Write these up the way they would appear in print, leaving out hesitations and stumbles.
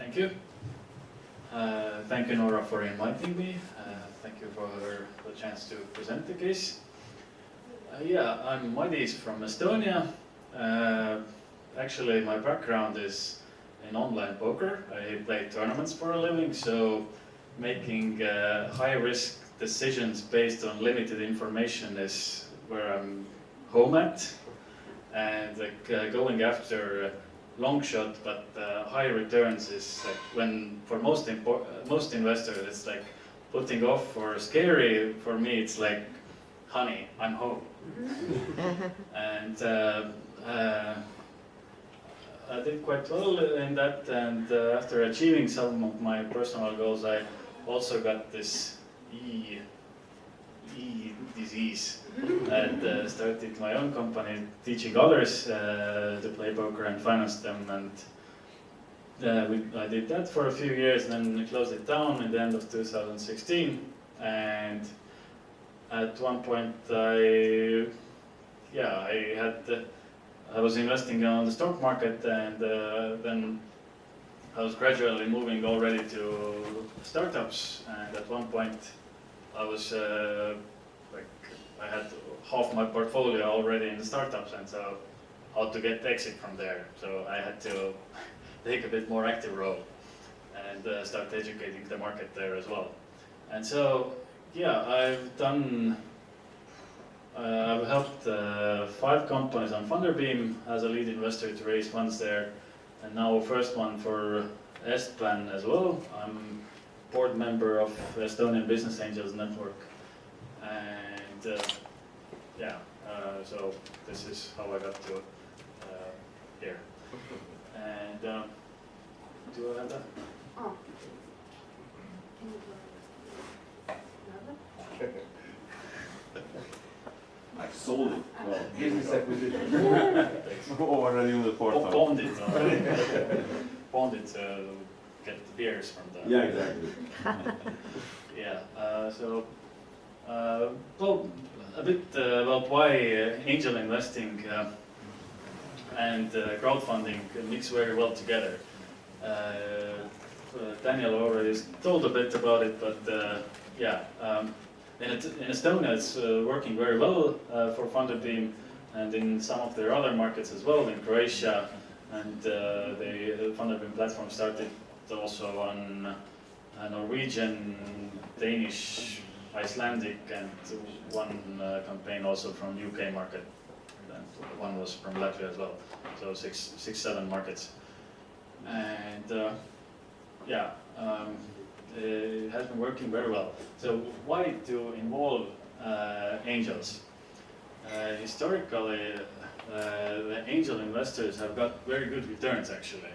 Thank you. Thank you, Nora, for inviting me. Thank you for the chance to present the case. Yeah, I'm Madis from Estonia. Actually, my background is in online poker. I play tournaments for a living, so making high-risk decisions based on limited information is where I'm home at. And going after long shot but high returns is like when for most investors it's like putting off or scary. For me, it's like, honey, I'm home. And I did quite well in that, and after achieving some of my personal goals, I also got this E disease and started my own company teaching others to play poker and finance them, and I did that for a few years, and then we closed it down at the end of 2016. And at one point I was investing on the stock market, and then I was gradually moving already to startups, and at one point I was I had half my portfolio already in the startups, and so how to get exit from there. So I had to take a bit more active role and start educating the market there as well. And so yeah, I've helped 5 companies on Funderbeam as a lead investor to raise funds there, and now first one for észt as well. I'm board member of Estonian Business Angels Network, and so this is how I got to here. And do I have that? Oh. I sold it. Well, business acquisition. Already on the portal. Pawned it already. Pawned it to get the beers from the... Yeah, exactly. Yeah, well, a bit about why angel investing and crowdfunding mix very well together. Daniel already told a bit about it, but in Estonia it's working very well for Funderbeam, and in some of their other markets as well, in Croatia, and the Funderbeam platform started also on Norwegian, Danish, Icelandic, and one campaign also from UK market, and one was from Latvia as well. So 7 markets, and it has been working very well. So why to involve angels? Historically, the angel investors have got very good returns actually.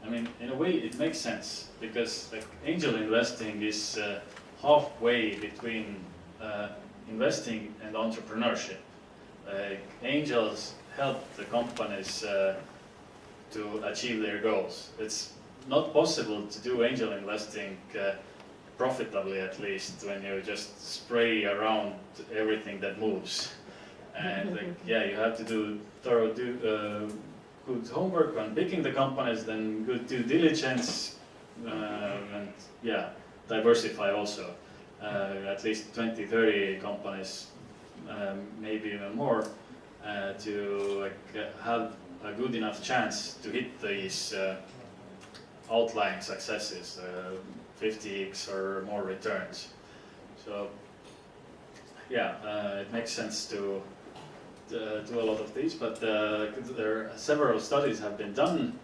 I mean, in a way it makes sense, because like angel investing is halfway between investing and entrepreneurship. Angels help the companies to achieve their goals. It's not possible to do angel investing profitably, at least, when you just spray around everything that moves. And you have to do thorough good homework on picking the companies, then good due diligence, and diversify also. At least 20-30 companies, maybe even more, to have a good enough chance to hit these outlying successes, 50x or more returns. So it makes sense to do a lot of these, but there are several studies have been done,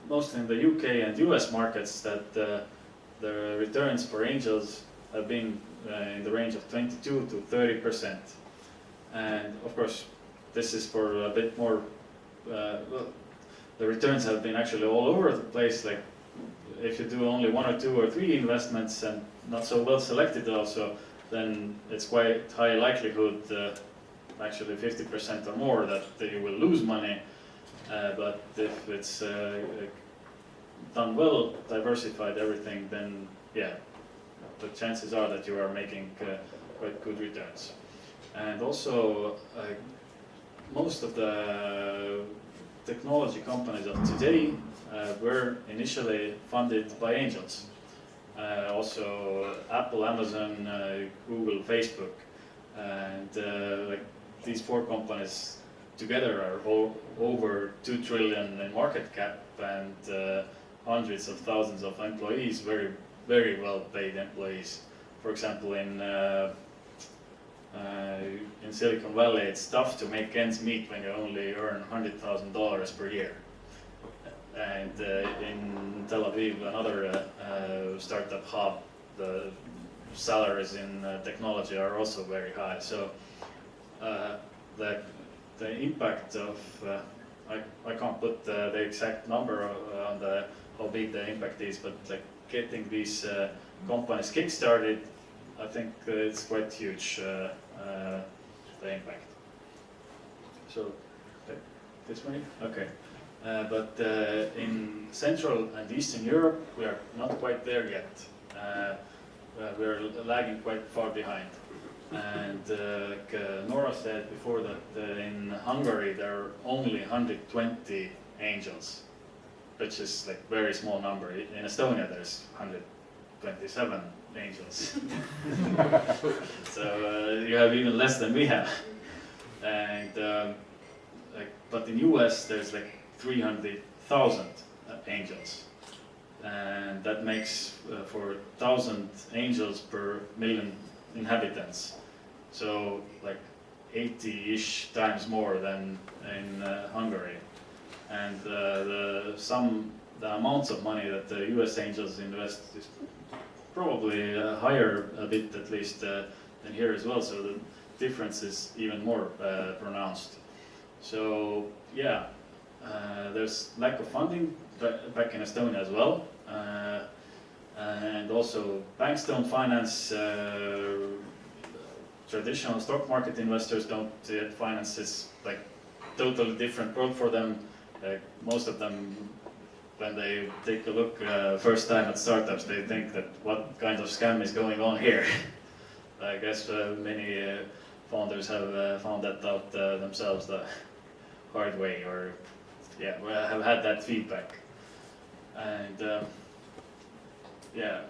mostly in the UK and US markets, that the returns for angels have been in the range of 22 to 30%. And of course, this is for a bit more, the returns have been actually all over the place. Like if you do only 1 or 2 or 3 investments and not so well selected also, then it's quite high likelihood, actually 50% or more, that you will lose money. But if it's done well, diversified everything, then the chances are that you are making quite good returns. And also, most of the technology companies of today were initially funded by angels. Also Apple, Amazon, Google, Facebook, and like these 4 companies together are over 2 trillion in market cap and hundreds of thousands of employees, very well paid employees. For example, in Silicon Valley, it's tough to make ends meet when you only earn $100,000 per year. And in Tel Aviv, another startup hub, the salaries in technology are also very high. So the impact of I can't put the exact number on how big the impact is, but like getting these companies kick-started, I think it's quite huge, the impact. So, this way? Okay. But in Central and Eastern Europe, we are not quite there yet. We're lagging quite far behind. And like Nora said before that in Hungary there are only 120 angels, which is like very small number. In Estonia there's 127 angels. So you have even less than we have. And but in US there's like 300,000 angels. And that makes for 1,000 angels per million inhabitants. So like 80-ish times more than in Hungary. And the amounts of money that the US angels invest is probably higher a bit at least than here as well. So the difference is even more pronounced. So yeah, there's lack of funding back in Estonia as well. And also banks don't finance, traditional stock market investors don't finance. It's like totally different world for them. Most of them, when they take a look first time at startups, they think that what kind of scam is going on here. I guess many founders have found that out themselves the hard way, or yeah, have had that feedback. And yeah,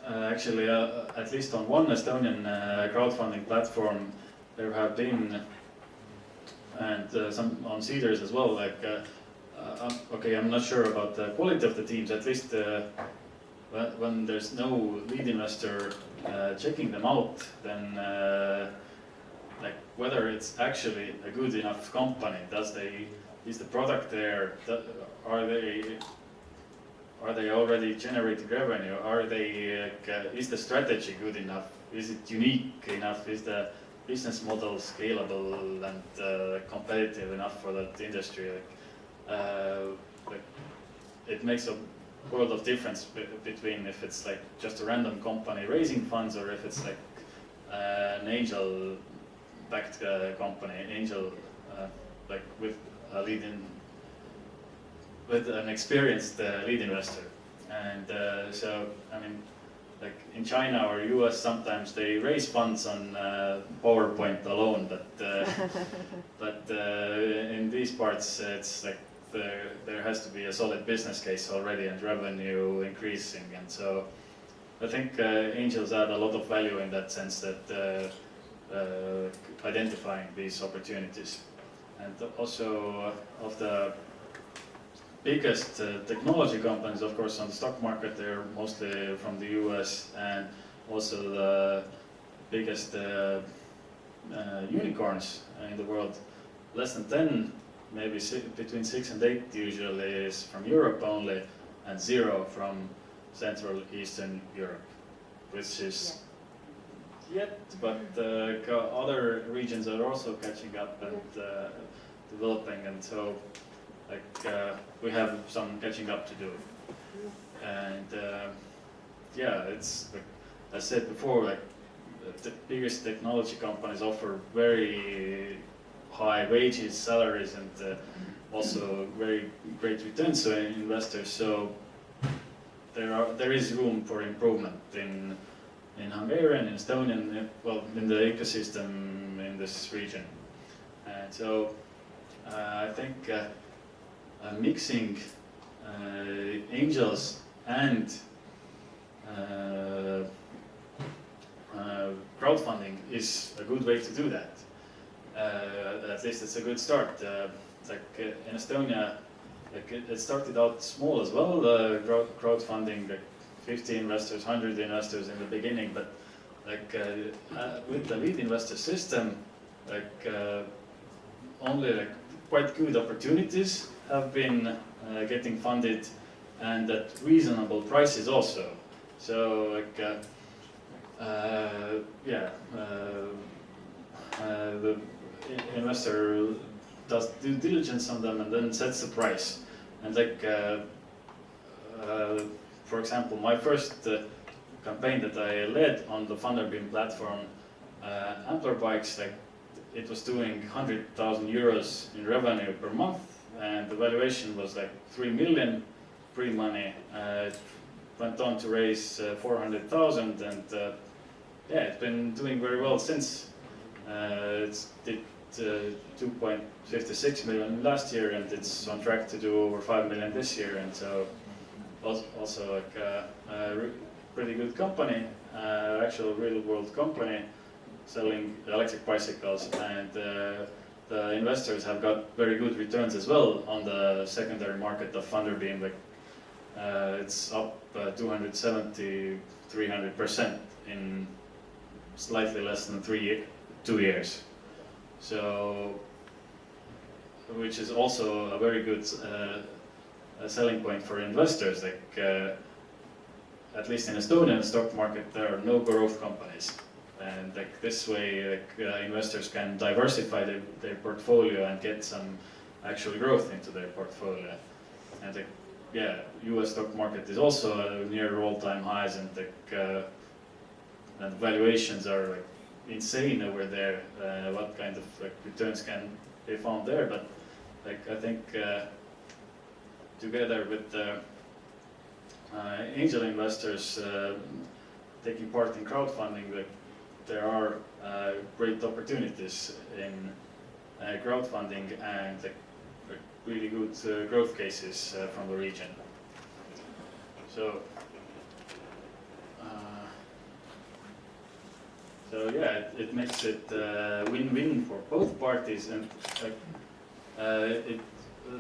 actually, at least on one Estonian crowdfunding platform, there have been, and some on Cedars as well. Like, okay, I'm not sure about the quality of the teams. At least when there's no lead investor checking them out, then like whether it's actually a good enough company, is the product there? Are they already generating revenue? Is the strategy good enough? Is it unique enough? Is the business model scalable and competitive enough for that industry? Like it makes a world of difference between if it's like just a random company raising funds, or if it's like an angel-backed company, angel like with a with an experienced lead investor. And so, I mean, like in China or US, sometimes they raise funds on PowerPoint alone, but in these parts, it's like there has to be a solid business case already and revenue increasing. And so I think angels add a lot of value in that sense, that identifying these opportunities. And also of the biggest technology companies, of course, on the stock market, they're mostly from the US, and also the biggest unicorns in the world. Less than 10, maybe between 6 and 8 usually is from Europe only, and 0 from Central Eastern Europe, which is yet, but other regions are also catching up and developing, and so like we have some catching up to do. And yeah, it's like I said before, like the biggest technology companies offer very high wages, salaries, and also very great returns to investors. So there is room for improvement in Hungarian, in Estonian, well, in the ecosystem in this region. And so I think mixing angels and crowdfunding is a good way to do that. At least it's a good start. In Estonia, it started out small as well, crowdfunding, 50 investors, 100 investors in the beginning, but with the lead investor system, only quite good opportunities have been getting funded, and at reasonable prices also. So the investor does due diligence on them and then sets the price. And for example, my first campaign that I led on the Thunderbird platform, Ampler Bikes, it was doing 100,000 euros in revenue per month, and the valuation was 3 million pre-money. It went on to raise 400,000, and it's been doing very well since. It did 2.56 million last year, and it's on track to do over 5 million this year, and so also a pretty good company, actual real world company selling electric bicycles, and the investors have got very good returns as well on the secondary market of Thunderbeam. It's up 270-300% in slightly less than 2 years. So, which is also a very good selling point for investors. At least in Estonian stock market, there are no growth companies, and this way, investors can diversify their portfolio and get some actual growth into their portfolio. And U.S. stock market is also near all-time highs, and and valuations are insane over there. What kind of returns can be found there? But I think together with angel investors taking part in crowdfunding, there are great opportunities in crowdfunding and really good growth cases from the region. So it makes it win-win for both parties, and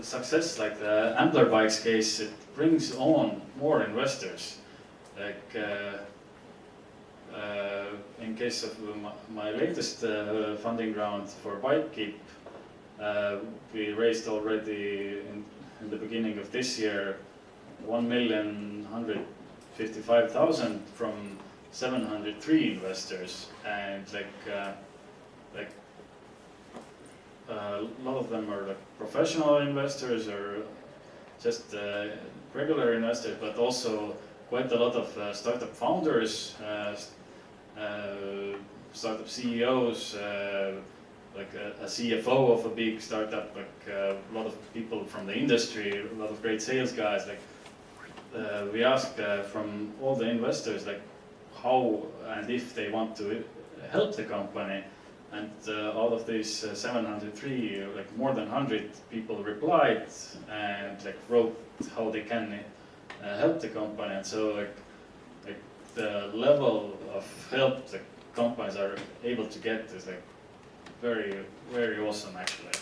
success like the Ampler Bikes case, it brings on more investors. In case of my latest funding round for BikeKeep, we raised already in the beginning of this year 1,155,000 from 703 investors, and a lot of them are professional investors or just regular investors, but also quite a lot of startup founders, startup CEOs, a CFO of a big startup, a lot of people from the industry, a lot of great sales guys. We ask from all the investors how and if they want to help the company, and out of these 703, more than 100 people replied and wrote how they can help the company. And so the level of help the companies are able to get is very, very awesome actually.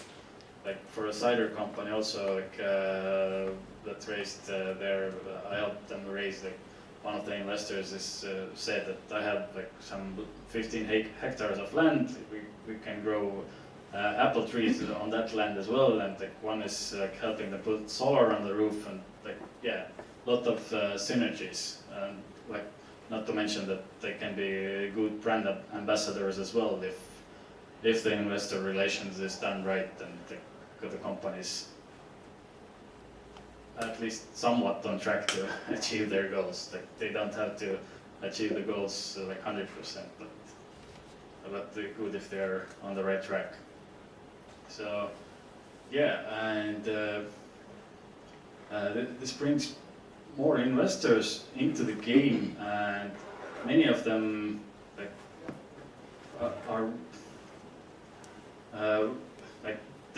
For a cider company also that raised I helped them raise one of the investors said that I have some 15 hectares of land. We can grow apple trees on that land as well, and one is helping them put solar on the roof, and a lot of synergies. And not to mention that they can be good brand ambassadors as well if the investor relations is done right, and the companies at least somewhat on track to achieve their goals. They don't have to achieve the goals 100%, but they're good if they're on the right track. So and this brings more investors into the game, and many of them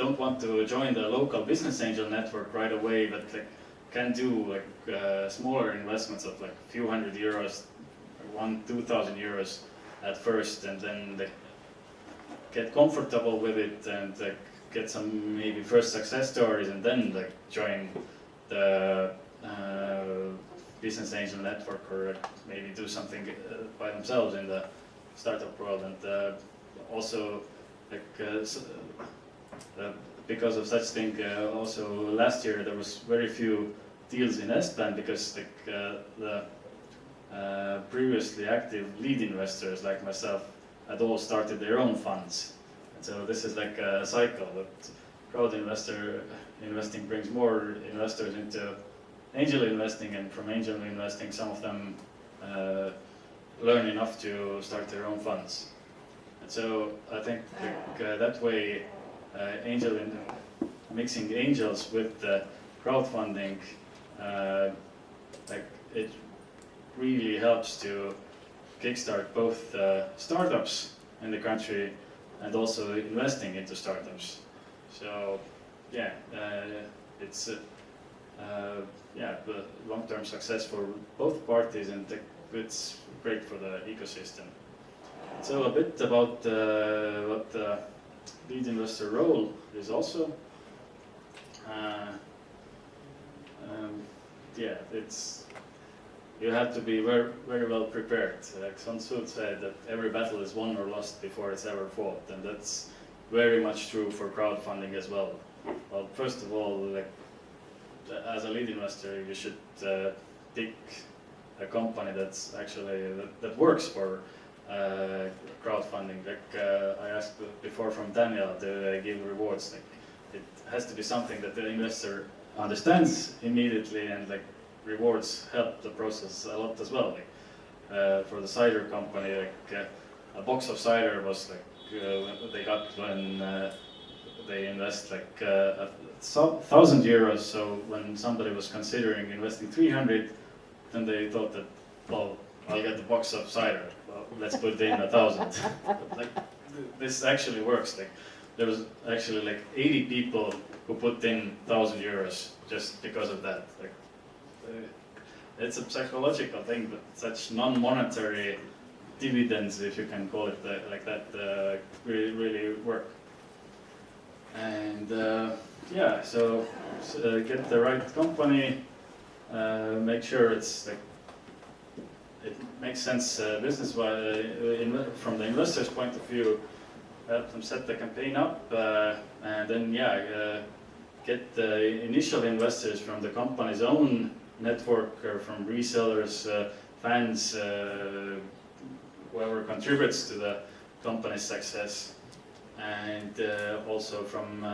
don't want to join the local business angel network right away, but like can do like smaller investments of like a few €100, 1,000-2,000 euros at first, and then they get comfortable with it and like get some maybe first success stories, and then like join the business angel network, or maybe do something by themselves in the startup world. And also like because of such thing, also last year there was very few deals in Estland, because like the previously active lead investors like myself had all started their own funds. And so this is like a cycle that crowd investing brings more investors into angel investing, and from angel investing some of them learn enough to start their own funds. And so I think like, that way mixing angels with crowdfunding, like it really helps to kickstart both startups in the country and also investing into startups. So yeah, it's long-term success for both parties, and it's great for the ecosystem. So a bit about what the lead investor role is also. It's you have to be very, very well prepared. Like Sun Tzu said that every battle is won or lost before it's ever fought, and that's very much true for crowdfunding as well. Well, first of all, like as a lead investor, you should pick a company that's actually that works for crowdfunding. Like I asked before from Daniel, do they give rewards? Like it has to be something that the investor understands immediately, and like rewards help the process a lot as well. Like for the cider company, like a box of cider was like they got when they invest like €1,000. So when somebody was considering investing 300, then they thought that, well, I'll get the box of cider. Well, let's put in 1,000. Like this actually works. Like there was actually like 80 people who put in €1,000 just because of that. Like it's a psychological thing, but such non-monetary dividends, if you can call it like that, really work. And so get the right company, make sure it's like it makes sense business-wise from the investor's point of view. Help them set the campaign up, and then get the initial investors from the company's own network, or from resellers, fans, whoever contributes to the company's success, and also from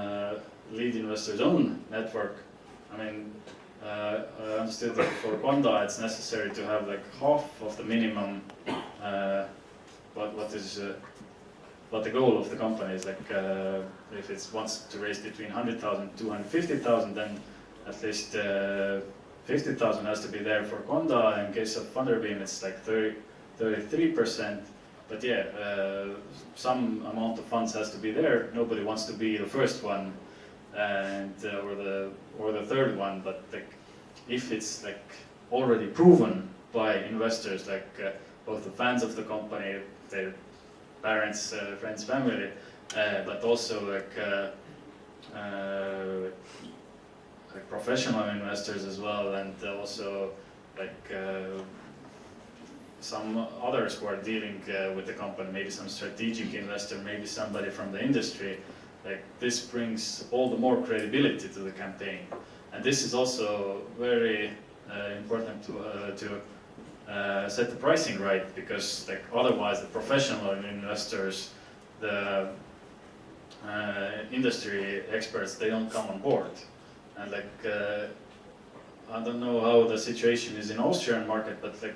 lead investors' own network. I mean, I understood that for Konda it's necessary to have like half of the minimum. What the goal of the company is, like if it wants to raise between 100,000 and 250,000, then at least 50,000 has to be there for Konda. In case of Funderbeam, it's like 33%. But some amount of funds has to be there. Nobody wants to be the first one, and or the third one. But like, if it's like already proven by investors, like both the fans of the company, their parents, friends, family, but also like professional investors as well, and also like some others who are dealing with the company, maybe some strategic investor, maybe somebody from the industry. Like this brings all the more credibility to the campaign, and this is also very important to set the pricing right, because like otherwise the professional investors, the industry experts, they don't come on board. And like I don't know how the situation is in Austrian market, but like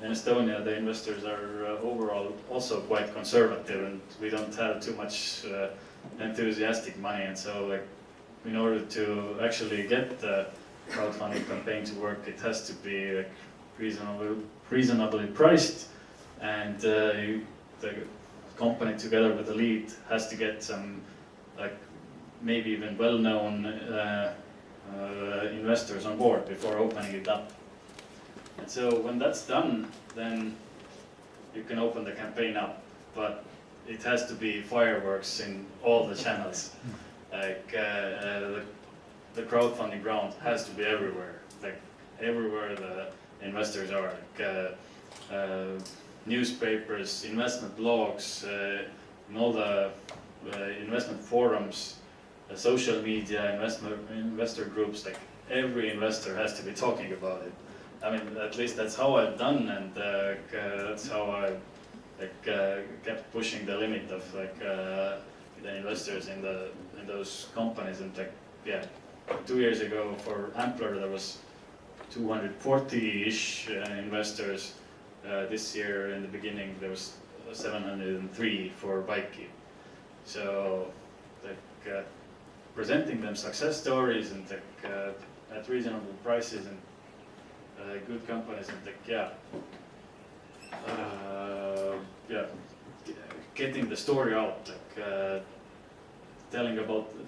in Estonia the investors are overall also quite conservative, and we don't have too much enthusiastic money. And so like in order to actually get the crowdfunding campaign to work, it has to be like reasonably priced, and the company together with the lead has to get some like maybe even well-known investors on board before opening it up. And so when that's done, then you can open the campaign up, but it has to be fireworks in all the channels. Like the crowdfunding round has to be everywhere. Like everywhere the investors are. Like, newspapers, investment blogs, in all the investment forums, social media, investor groups. Like every investor has to be talking about it. I mean, at least that's how I've done, and that's how I kept pushing the limit of the investors in those companies. And like, yeah, 2 years ago for Ampler there was 240-ish investors. This year in the beginning there was 703 for Bikekeep. So like presenting them success stories and like at reasonable prices and good companies, and like getting the story out, like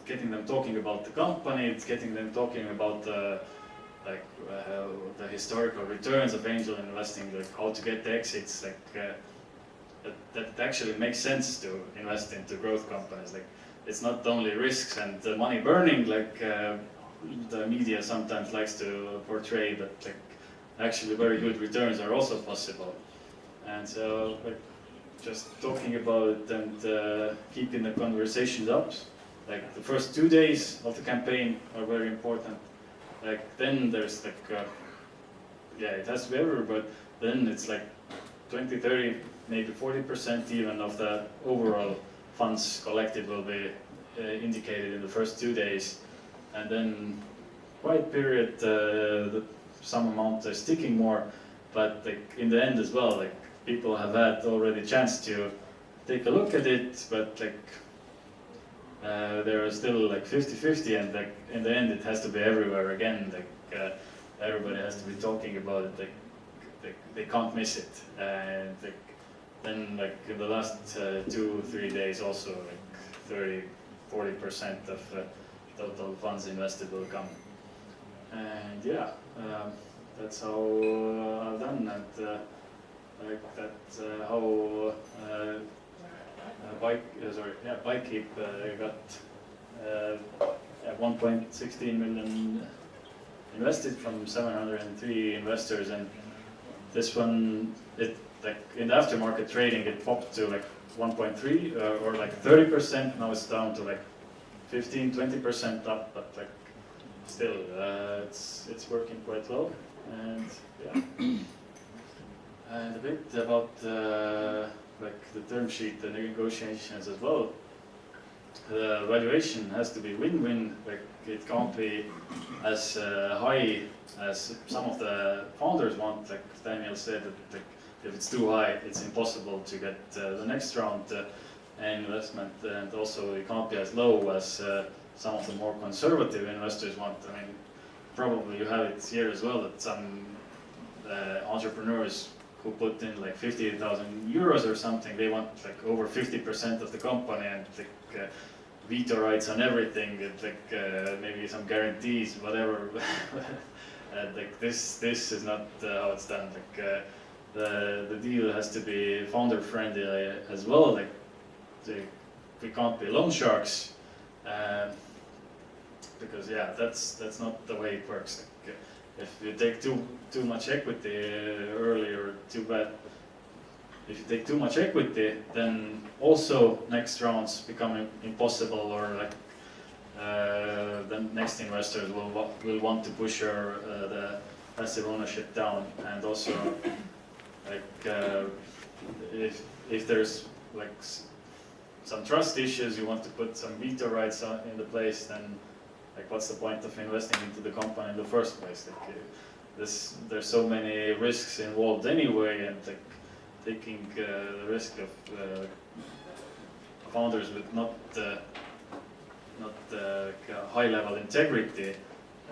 getting them talking about the company, it's getting them talking about the historical returns of angel investing, like how to get the exits, like that actually makes sense to invest into growth companies. Like it's not only risks and money burning, like the media sometimes likes to portray, but like actually very good returns are also possible. And so like just talking about it and keeping the conversations up. Like the first 2 days of the campaign are very important. Like then there's like it has to be everywhere, but then it's like 20, 30, maybe 40% even of the overall funds collected will be indicated in the first 2 days, and then quiet period, some amount is sticking more, but like in the end as well, like people have had already a chance to take a look at it, but like there are still like 50-50, and like in the end it has to be everywhere again. Like everybody has to be talking about it. Like they can't miss it. And like then like in the last 2-3 days also like 30-40% of total funds invested will come. And yeah, that's how I've done, and like that's how. Bikekeep got 1.16 million invested from 703 investors, and this one, it like in the aftermarket trading, it popped to like 1.3 or like 30%. Now it's down to like 15-20% up, but like still it's working quite well. And yeah, and a bit about like the term sheet, the negotiations as well. The valuation has to be win-win. Like it can't be as high as some of the founders want. Like Daniel said, that like, if it's too high, it's impossible to get the next round investment, and also it can't be as low as some of the more conservative investors want. I mean, probably you have it here as well, that some entrepreneurs who put in like 50,000 euros or something, they want like over 50% of the company, and like veto rights on everything, and like maybe some guarantees, whatever. Like this is not how it's done. Like the deal has to be founder friendly as well. Like we can't be loan sharks, because yeah, that's not the way it works. Like, if you take too much equity early, or too bad, if you take too much equity, then also next rounds become impossible, or like the next investors will want to push the passive ownership down, and also like if there's like some trust issues, you want to put some veto rights in the place, then like what's the point of investing into the company in the first place? Like there's so many risks involved anyway, and like taking the risk of founders with not high level integrity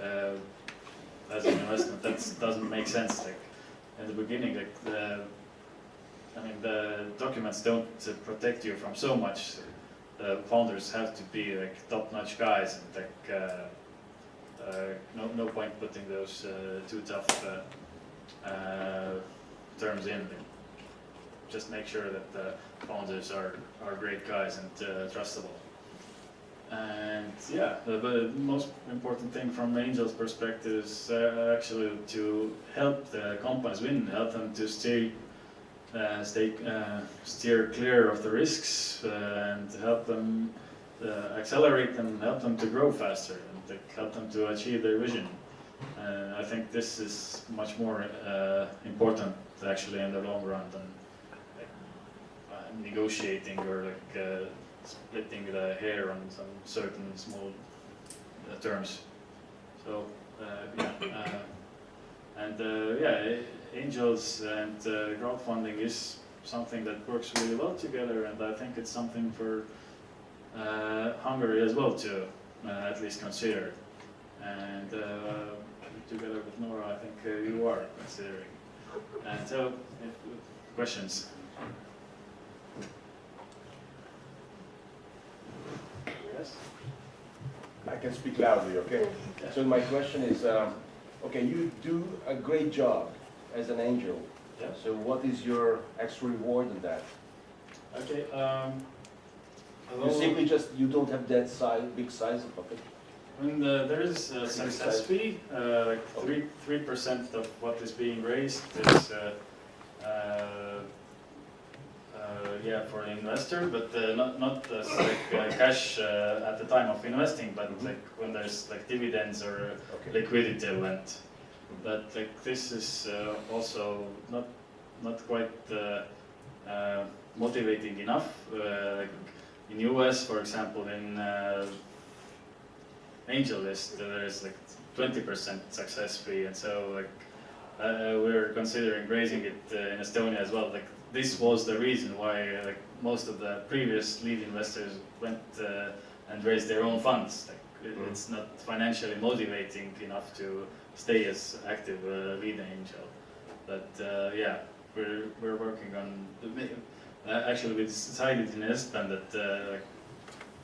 as an investment, that doesn't make sense. Like in the beginning, like the documents don't protect you from so much. founders have to be like top-notch guys, and like no point putting those too tough terms in. Just make sure that the founders are great guys and trustable. And yeah, the most important thing from angels' perspective is actually to help the companies win, help them to steer clear of the risks, and help them accelerate them, help them to grow faster, and help them to achieve their vision. I think this is much more important actually in the long run than negotiating or like splitting the hair on some certain small terms. So angels and crowdfunding is something that works really well together, and I think it's something for Hungary as well to at least consider. And together with Nora, I think you are considering. And so, questions? Yes? I can speak loudly, okay? Yeah. So my question is, okay, you do a great job as an angel. Yeah. So what is your extra reward in that? Okay. You simply just, you don't have that size, big size of it? And there is a success fee, like 3% of what is being raised is for an investor, but not as like cash at the time of investing, but like when there's like dividends or liquidity event. But like this is also not quite motivating enough. Like in US, for example, in AngelList, there is like 20% success fee, and so like we're considering raising it in Estonia as well. Like this was the reason why like most of the previous lead investors went and raised their own funds. Like it's not financially motivating enough to stay as active lead angel. But yeah, we're working on. Actually, we decided in Estland that. Like,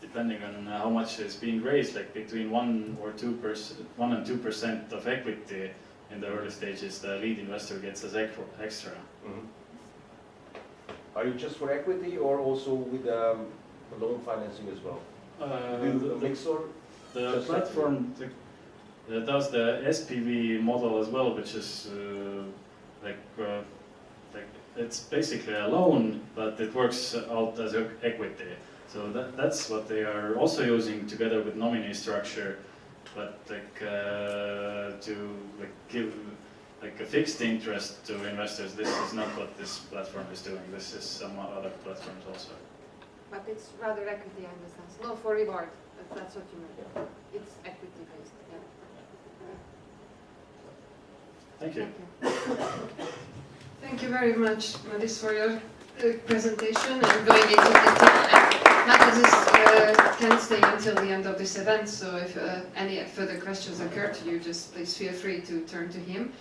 depending on how much is being raised, like between 1 and 2% of equity in the early stages, the lead investor gets as extra. Mm-hmm. Are you just for equity or also with loan financing as well? Do a mix or? The platform does the SPV model as well, which is like it's basically a loan, but it works out as equity. So that's what they are also using together with nominee structure, but like to like give like a fixed interest to investors. This is not what this platform is doing. This is some other platforms also. But it's rather equity, I understand. No, for reward. That's what you mean. It's equity based. Yeah. Thank you. Thank you very much, Madis, for your presentation and going into detail. Madis can stay until the end of this event, so if any further questions occur to you, just please feel free to turn to him.